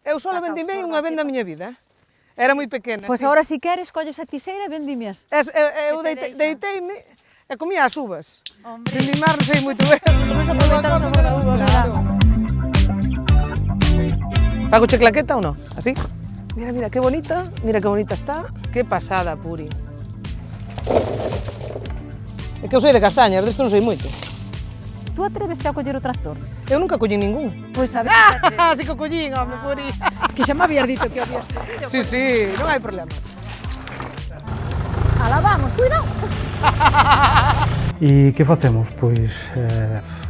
Eu só vendimei unha vez na miña vida. Era moi pequena. Pois agora, se queres, colles a tiseira e vendimias. Eu deiteime e comía as uvas. Hombre. Vendimar non sei moito ben. Vamos a aproveitar o sabor da uva, Claro. Fago che claqueta ou non? Así? Mira, mira, que bonita está. Que pasada, Puri. É que eu sei de castañas, desto non sei moito. Tú atreveste a coller o tractor? Eu nunca collín ningún. Pois a ver se te atreves. Así que o collín, home, Puri. Que xa me habías dito que o habías collido. Sí, sí, non hai problema. Alá vamos, cuidado. E que facemos? Pois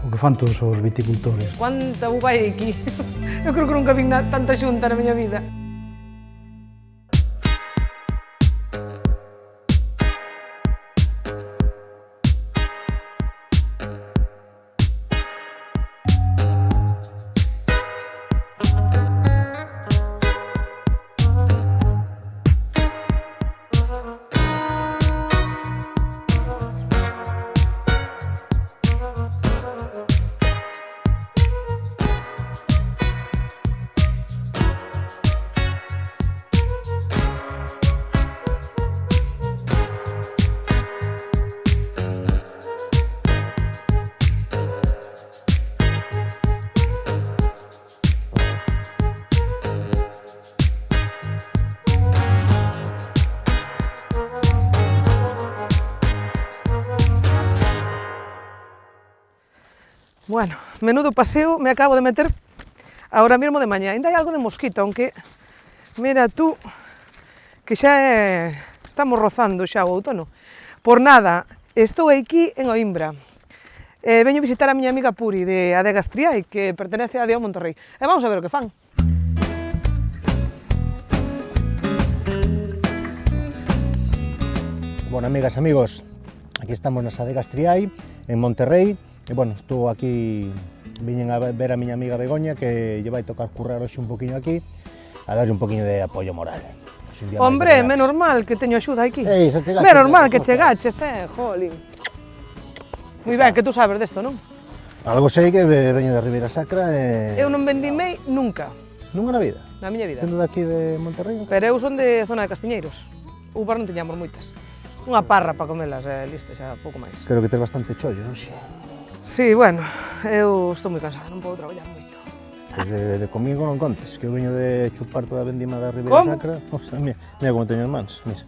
o que fan todos os viticultores. Cuánta uva hai aquí. Eu creo que nunca vin tanta xunta na miña vida. Bueno, menudo paseo me acabo de meter ahora mismo de mañá. Ainda hai algo de mosquito, aunque, mira tú, que xa estamos rozando xa o outono. Por nada, estou aquí en Oimbra. Veño visitar a miña amiga Puri de Adegas Triai, que pertenece a Adeo Monterrey. E vamos a ver o que fan. Bueno, amigas, amigos, aquí estamos nas Adegas Triai, en Monterrey. E, bueno, estou aquí, viñen a ver a miña amiga Begoña, que lle vai tocar currar hoxe un poquinho aquí, a darlle un poquinho de apoio moral. Hombre, menos mal que teño axuda aquí. Xa chegaste. Menos mal que chegaches, jolín. Moi ben, que tú sabes desto, non? Algo sei que veño de Ribeira Sacra e... Eu non vendimei nunca, Nunca na vida? na miña vida. Sendo daqui de Monterrey? Pero eu son de zona de Castiñeiros. Uvas non teñamos moitas. Unha parra para comelas, listo, xa pouco máis. Creo que tes bastante chollo, non sei. Sí, bueno, eu estou moi cansada, non podo traballar moito. Pois de comigo non contes, que eu veño de chupar toda a vendima da Ribeira Como? Sacra. O sea, mira como teño as mans, mira.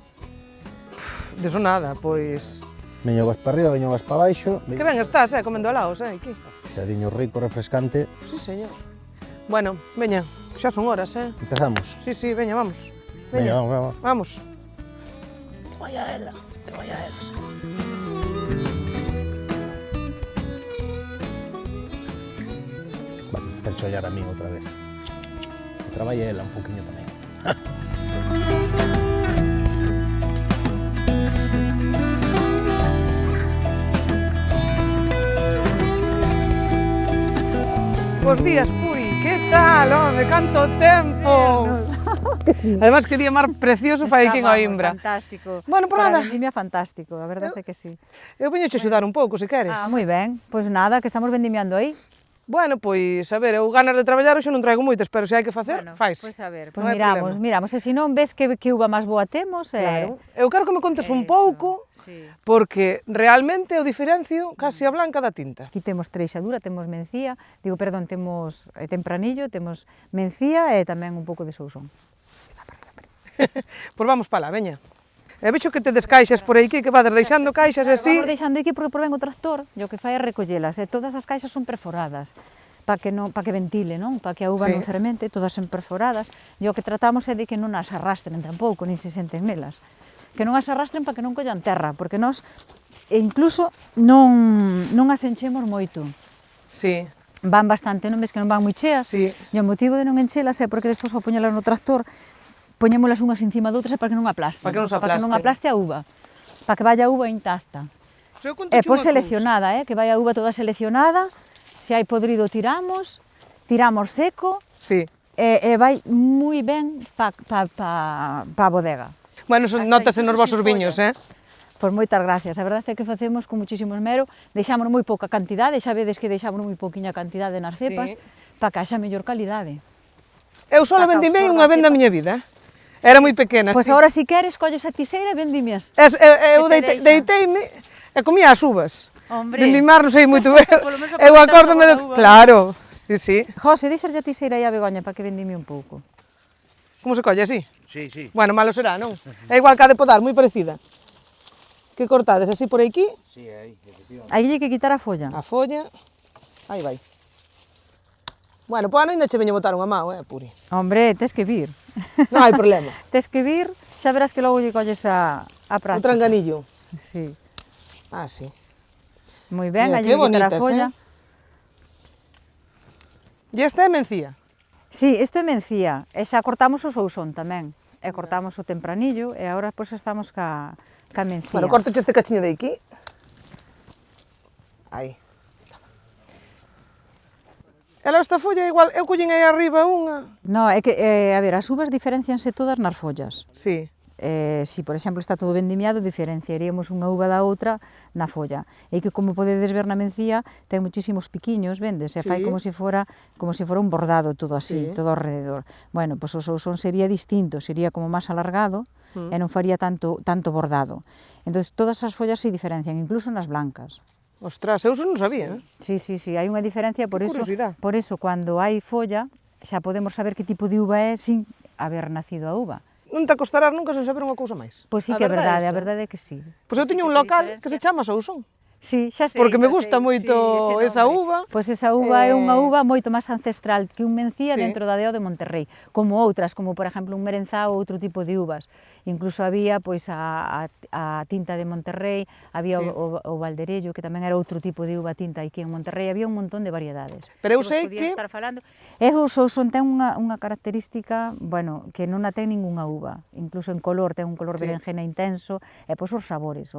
Deso nada, pois... Veño vas para arriba, veño vas para baixo. Que ben estás, comendo alaos, aquí. Xadiño rico, refrescante. Sí, señor. Bueno, veña, xa son horas, Empezamos. Sí, sí, veña, vamos. Veña, vamos. Vamos. Que vaya ela, que vaya ela. Vale, chollar a min outra vez. Que traballe ela un poquinho tamén. Bos días, Puri, que tal, home, canto tempo! Además, que día mar precioso fai aquí en Oimbra. Fantástico. Bueno, por Para nada. a vendimia fantástico, a verdade é que sí. Eu veño che axudar un pouco, se queres. Moi ben, pois nada, que estamos vendimiando aí. Bueno, pois, a ver, eu ganas de traballar hoxe non traigo moitas, pero se hai que facer, fais. Pois a ver, pois Non hai miramos, e se non ves que uva máis boa temos, Claro. Eu quero que me contes un Eso, pouco, sí. porque realmente eu diferencio casi a blanca da tinta. Aquí temos treixadura, temos mencía, temos tempranillo, temos mencía e tamén un pouco de sousón. Está para arriba. Pois vamos para lá, veña. E vexo que te descaixas por aquí, que vades deixando caixas e así. Vamos deixando aquí porque por ben o tractor, e o que fai é recollelas, e todas as caixas son perforadas, para que ventile, non? Para que a uva Sí. non fermente, todas son perforadas, e o que tratamos é de que non as arrastren tampouco, nin se senten nelas. Que non as arrastren para que non collan terra, porque nós incluso non as enchemos moito. Sí. Van bastante, non ves que non van moi cheas? Sí. E o motivo de non enchelas é porque despois ao poñelas no tractor, poñémolas unhas encima doutras para que non aplasten. Para que non se Para que non aplasten. aplaste a uva. Para que vaya a uva intacta. Eu conto E che por unha seleccionada, que vai a uva toda seleccionada, se hai podrido tiramos seco, cousa. Sí. e vai moi ben pa a bodega. Bueno, son Hasta notas en os incluso vosos sin viños, folla. Pois moitas gracias, a verdade é que facemos con muchísimo esmero, deixamos moi pouca cantidade, xa vedes que deixamos moi pouquiña cantidade nas cepas, Sí. para que haxa mellor calidade. Eu só vendimei unha vez na miña vida, Era moi pequena. Pois agora, se queres, colles a tiseira e vendimias. Eu deiteime e comía as uvas. Hombre. Vendimar non sei moito ben. Eu acórdome do... Claro, sí. José, deixarlle a tiseira aí a Begoña para que vendime un pouco. Como se colle así? Sí, sí. Bueno, malo será, non? É igual que a de podar, moi parecida. Que cortades así por aquí? Sí, aí, efectivamente. Aí hai que quitar a folla. A folla. Aí vai. Bueno, pois ainda che veño botar unha mao, Puri? Hombre, tes que vir. Non hai problema. Tes que vir, xa verás que logo lle colles a O práctica. tranganillo. Sí. Ah, sí. Moi ben, Mira, aí que quitar a bonitas, folla. E esta é mencía. Sí, isto é mencía, e xa cortamos o sousón tamén. E cortamos o tempranillo, e agora pois estamos ca mencía. Bueno, corto este cachiño de aquí. Aí. Ela esta folla igual, eu collín aí arriba unha. No, é que, a ver, as uvas diferencianse todas nas follas. Sí. Si, por exemplo, está todo vendimiado, diferenciaríamos unha uva da outra na folla. E que, como podedes ver na mencía, ten muchísimos piquiños, vendes, e fai Sí. como se fora un bordado todo así, Sí. todo alrededor. Bueno, pois o sousón sería distinto, sería como máis alargado, e non faría tanto bordado. Entón, todas as follas se diferencian, incluso nas blancas. Ostras, eu non sabía. Sí, hai unha diferencia, por eso cando hai folla, xa podemos saber que tipo de uva é sin haber nacido a uva. Non te acostarás nunca sen saber unha cousa máis. Pois sí A que é verdade verdade, a é verdade é que sí. Pois eu teño un local que se chama Sousón. Sí, xa sei. Porque me xa gusta sei, moito sí, ese esa nome. uva. Pois esa uva é unha uva moito máis ancestral que un mencía Sí. dentro da deo de Monterrey, como outras, como por exemplo un merenzao ou outro tipo de uvas. Incluso había pois a tinta de Monterrey, había Sí. o Valderello, que tamén era outro tipo de uva tinta aquí en Monterrey, había un montón de variedades. Pero eu vos sei podía que- estar falando. E o Sousón ten unha característica, bueno, que non a ten ningunha uva, incluso en color, ten un color Sí. berenjena intenso, e pois os sabores,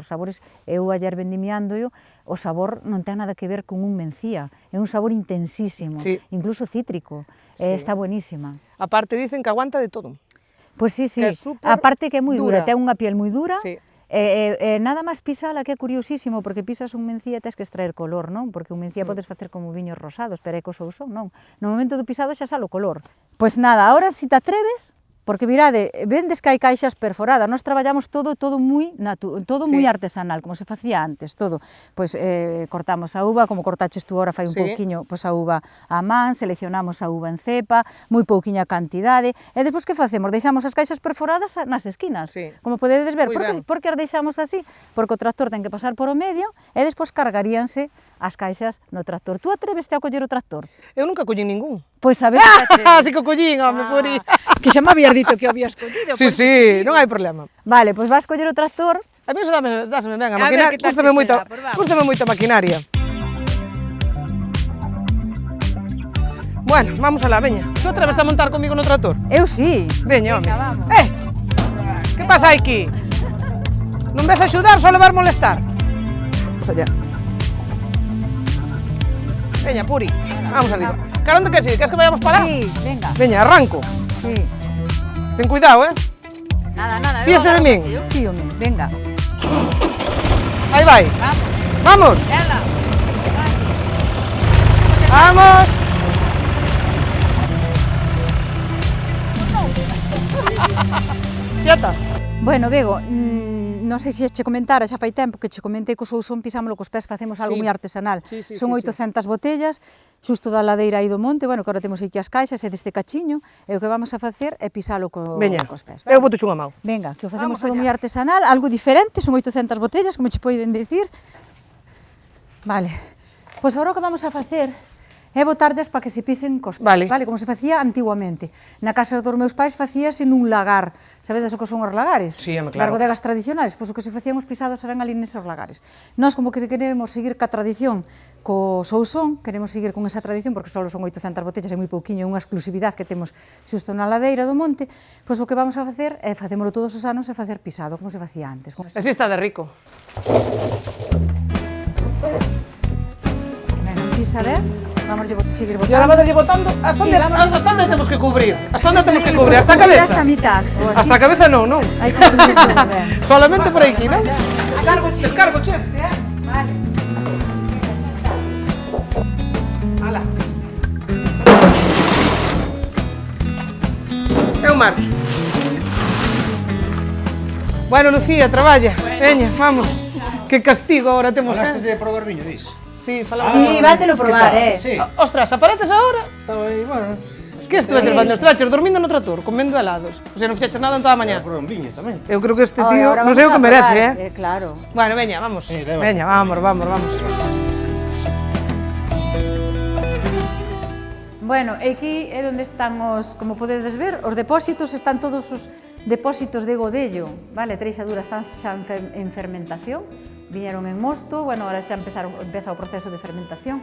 eu ayer vendimiándoio, o sabor non ten nada que ver con un mencía, é un sabor intensísimo, Sí. incluso cítrico, Sí. está buenísima. Aparte dicen que aguanta de todo. Pois sí, Que é súper aparte que é moi dura, dura. ten unha piel moi dura, Sí. nada máis pisala, que é curiosísimo, porque pisas un mencía e tes que extraer color, non? Porque un mencía podes facer como viños rosados, pero é co Sousón, non? No momento do pisado xa sale o color. Pois nada, ahora si te atreves, porque mirade, vendes que hai caixas perforadas, nós traballamos todo moi Sí. moi artesanal, como se facía antes, todo. Pois cortamos a uva, como cortaches tú ahora fai un Sí. pouquiño, pois a uva a man, seleccionamos a uva en cepa, moi pouquiña cantidade, e despois que facemos? Deixamos as caixas perforadas nas esquinas. Sí. Como podedes ver, Moi ben. por que as deixamos así? Porque o tractor ten que pasar por o medio e despois cargaríanse as caixas no tractor. Tú atreveste a coller o tractor? Eu nunca collín ningún. Pois a ver se te atreves. Así que o collín, home, Puri. Que xa me habías dito que o habías collido. Sí, sí, non hai problema. Vale, pois vas coller o tractor. A mí eso dáseme ben, a A ver maquinaria, que tal gústame se moito, che dá, pois vamos. gústame moito a maquinaria. Bueno, vamos alá, veña. Tú atreves a montar comigo no tractor? Eu sí. Veña, home. Venga, vamos. Que pasa aquí? Non ves axudar, só levar molestar? Vamos allá. Veña, Puri, vamos arriba. Caronte que sí, queres que vayamos para lá? Sí, venga. Veña, arranco. Sí. Ten cuidado, Nada. Fíeste de min. Eu fíome, venga. Aí vai. Vamos. Vamos. Quieta. Bueno, Bego, non sei se che comentara, xa fai tempo que che comentei que o Sousón pisámolo cos pés, facemos algo Sí. moi artesanal. Sí, sí, Son sí, 800 botellas, xusto da ladeira aí do monte, bueno, que agora temos aquí as caixas e deste cachiño, e o que vamos a facer é pisalo Veña, cos pés. eu boto unha mão. Venga, que o facemos Vamos todo allá. moi artesanal, algo diferente, son 800 botellas, como che poden dicir. Vale, pois agora o que vamos a facer é botarllas para que se pisen cos pés, Vale. como se facía antiguamente. Na casa dos meus pais facíase nun lagar, sabedes o que son os lagares? Sí, home, claro. Largodegas tradicionales, pois o que se facían os pisados eran ali neses lagares. Nós, como que queremos seguir ca tradición co Sousón, queremos seguir con esa tradición, porque só son 800 botellas, é moi pouquiño, é unha exclusividade que temos xusto na ladeira do monte, pois o que vamos a facer é facémolo todos os anos e facer pisado, como se facía antes. Así está de rico. Venga, pisa ben, vamos a seguir E ahora botando. vas botando hasta Sí, onde, vamos. hasta onde temos que cubrir. Hasta onde temos que cubrir, Pues hasta a cubrir cabeza. hasta a mitad, ou así. Hasta a cabeza non, non. Hai que cubrir todo ben. Solamente por aquí, non? Descargo cheste, Vale. Ala. marcho. Bueno, Lucía, traballa. Veña, vamos. Que castigo agora temos, Falastes de probar viño, dis? Sí, falamos. Sí, vátelo probar, Sí. Ostras, apareces agora? Estaba aí, bueno... Que estuveches facendo? Estuveches dormindo no trator, comendo helados. O sea, non fixeches nada en toda a mañá. Probar un viño tamén. Eu creo que este tío non sei o que merece, Claro. Bueno, veña, vamos. leva. Veña, vamos. Bueno, aquí é onde están os, como podedes ver, os depósitos, están todos os depósitos de godello, vale? Treixadura están xa en fermentación, viñeron en mosto, bueno, ahora xa empeza o proceso de fermentación.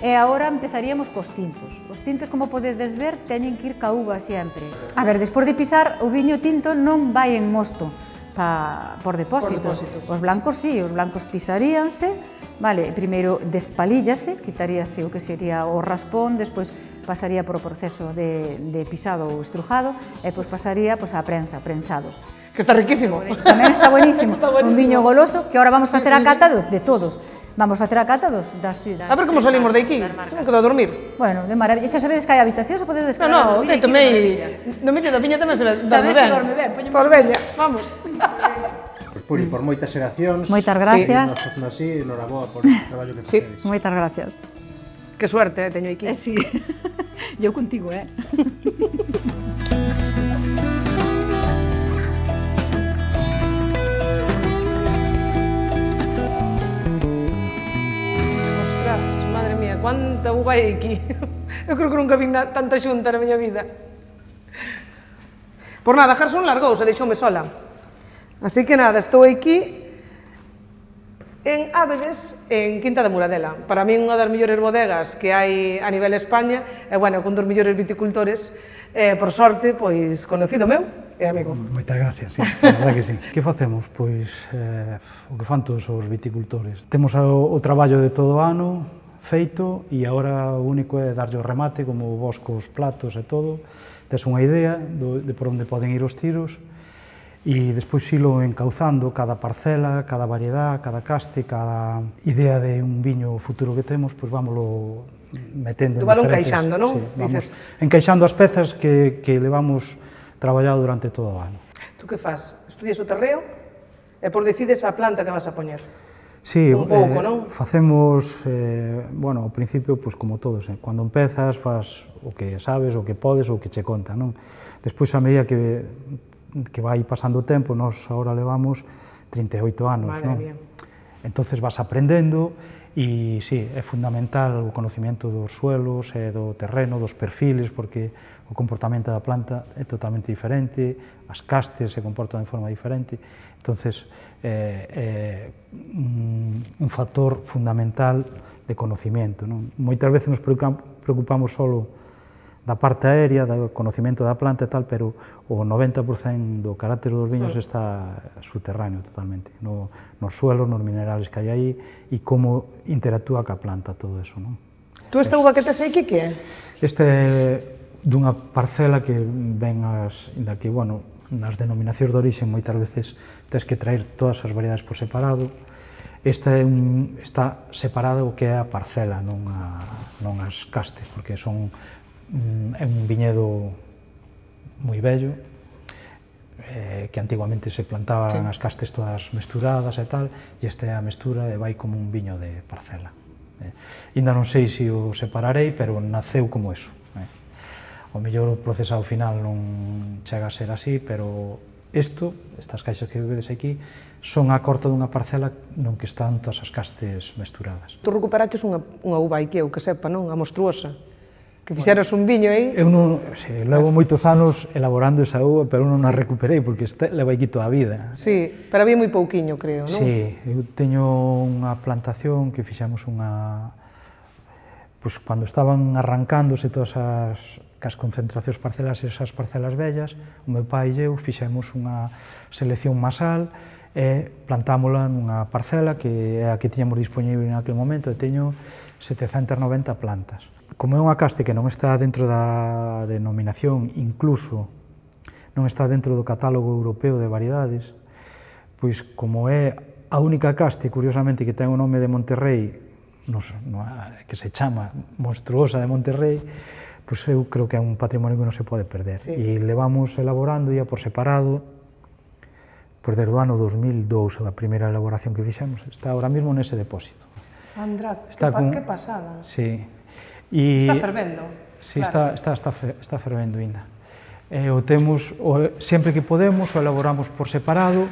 E agora empezaríamos cos tintos. Os tintos, como podedes ver, teñen que ir ca uva sempre. A ver, despois de pisar, o viño tinto non vai en mosto por depósitos. Os blancos sí, os blancos pisaríanse, vale, primeiro despalíllase, quitaríase o que sería o raspón, despois pasaría por o proceso de pisado ou estrujado, e depois pasaría á prensa, prensados. Que está riquísimo. Tamén está buenísimo. Un viño goloso, que agora vamos a facer a cata de todos. Vamos facer a cata das cidades. A ver como salimos de aquí. Non quedo a dormir. Bueno, de maravilla. Xa sabedes que hai habitacións, podedes quedar a No, dormir. tomei... No medio da viña tamén se dorme ben. Tamén se dorme ben, poñemos Pois veña, vamos. Pois Puri, por moitas xeracións... Moitas gracias. Nos facendo así, enhoraboa por este traballo que facedes. Moitas gracias. Que suerte, teño aquí. Sí. Eu contigo, Ostras, madre mía, cuánta uva hai aquí. Eu creo que nunca vi tanta xunta na miña vida. Por nada, Gerson largouse, deixoume sola. Así que nada, estou aquí en Ábedes, en Quinta da Muradela. Para mí unha das mellores bodegas que hai a nivel España, e, bueno, cun dos mellores viticultores, por sorte, pois, conocido meu e amigo. Moitas gracias, sí, a verdade que sí. Que facemos? Pois, o que fan todos os viticultores. Temos o traballo de todo o ano feito e agora o único é darlle o remate, como vos cos platos e todo. Tes unha idea de por onde poden ir os tiros e despois ilo encauzando cada parcela, cada variedad, cada caste, cada idea de un viño futuro que temos, pois vámoslo metendo en Tú valo diferentes... encaixando, non? Sí, vamos Dices... encaixando as pezas que levamos traballado durante todo o ano. Tú que faz? Estudias o terreo e por decides a planta que vas a poñer. Sí, un pouco, non? Facemos, bueno, ao principio, pois como todos, cando empezas, faz o que sabes, o que podes, o que che conta, non? Despois, a medida que vai pasando o tempo, nós agora levamos 38 anos, Madre non? mía. Entonces vas aprendendo e, sí, é fundamental o conocimiento dos suelos, do terreno, dos perfiles, porque o comportamento da planta é totalmente diferente, as castes se comportan de forma diferente, entonces é un factor fundamental de conocimiento, non? Moitas veces nos preocupamos solo da parte aérea, do conocimento da planta e tal, pero o 90% do carácter dos viños está subterráneo totalmente, nos suelos, nos minerales que hai aí e como interactúa ca planta todo eso, non? Tú esta uva que tes aí, que é? Este é dunha parcela que ven da que, bueno, nas denominacións de orixe moitas veces tens que traer todas as variedades por separado. Esta está separada o que é a parcela, non as castes, porque é un viñedo moi bello, que antiguamente se plantaban as castes todas mesturadas e tal, e esta é a mestura e vai como un viño de parcela. Ainda non sei se o separarei, pero naceu como eso. O mellor o procesado final non chega a ser así, pero estas caixas que vedes aquí, son a corta dunha parcela non que están todas as castes mesturadas. Tú recuperaches unha uva aí que eu que sepa, non? A monstruosa. Que fixeras un viño aí. Eu non, levo moitos anos elaborando esa uva, pero non a recuperei, porque leva aquí toda a vida. Sí, pero había moi pouquiño, creo, non? Sí, eu teño unha plantación que fixamos pois cando estaban arrancándose todas as concentracións parcelas, esas parcelas vellas, o meu pai e eu fixemos unha selección masal e plantámola nunha parcela que é a que tiñamos disponible naquele momento, e teño 790 plantas. Como é unha caste que non está dentro da denominación, incluso non está dentro do catálogo europeo de variedades, pois como é a única caste, curiosamente, que ten o nome de Monterrey, que se chama Monstruosa de Monterrey, pois eu creo que é un patrimonio que non se pode perder. Sí. E levamos elaborando ya por separado, pois desde o ano 2002, a primeira elaboración que fixemos, está ahora mismo nese depósito. Andra, que pasada. Sí. E, Está fervendo. Sí, claro. está fervendo ainda. O temos, sempre que podemos, o elaboramos por separado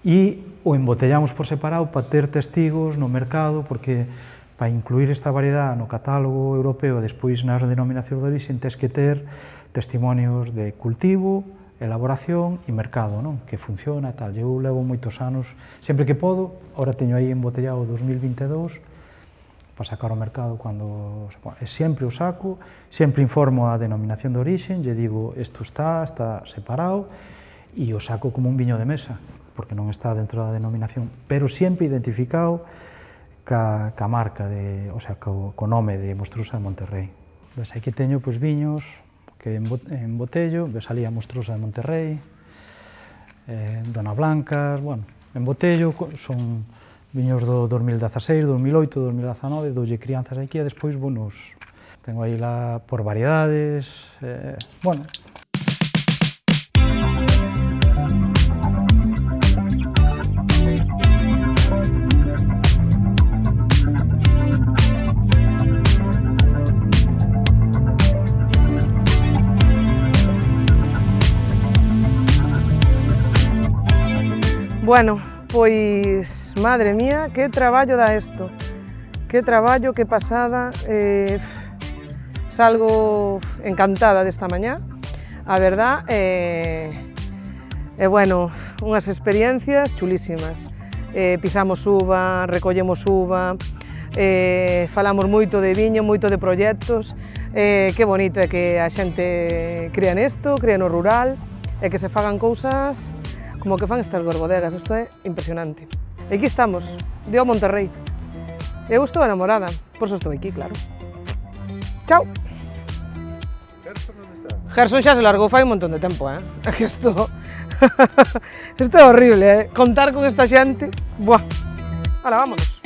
e o embotellamos por separado para ter testigos no mercado, porque para incluir esta variedade no catálogo europeo e despois nas denominacións de orixe tens que ter testimonios de cultivo, elaboración e mercado, non? Que funciona e tal. Eu levo moitos anos, sempre que podo, ahora teño aí embotellado 2022, para sacar ao mercado cando sempre o saco, sempre informo a denominación de orixe, lle digo isto está separado e o saco como un viño de mesa, porque non está dentro da denominación, pero sempre identificado ca marca, o sea, co nome de Mostrusa de Monterrey. Ves, aquí teño pois, viños que en botello, ves ali a Mostrusa de Monterrey, Dona Blancas, bueno, en botello son viños do 2016, 2008, 2019, doulle crianzas aquí e despois, bueno, tengo aí lá por variedades, bueno. Bueno, pois, madre mía, que traballo dá isto. Que traballo, que pasada. Salgo encantada desta mañá, a verdad, bueno, unhas experiencias chulísimas. Pisamos uva, recollemos uva, falamos moito de viño, moito de proxectos, que bonito é que a xente crea nesto, crea no rural, e que se fagan cousas como que fan estas dúas bodegas, isto é impresionante. E aquí estamos, de Monterrey. Eu estou enamorada, por eso estou aquí, claro. Chao. Gerson xa se largou fai un montón de tempo, É que isto é horrible, Contar con esta xente. Buah. Hala, vámonos.